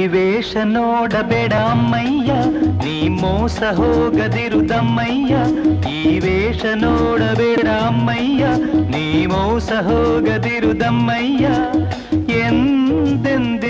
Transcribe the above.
ವೇಷ ನೋಡಬೇಡ ಅಮ್ಮಯ್ಯ, ನೀ ಮೋಸ ಹೋಗದಿರುದಮ್ಮಯ್ಯ. ಈ ವೇಷ ನೋಡಬೇಡ ಅಮ್ಮಯ್ಯ, ನೀ ಮೋಸ ಹೋಗದಿರುದಮ್ಮಯ್ಯ. ಎಂದೆಂದ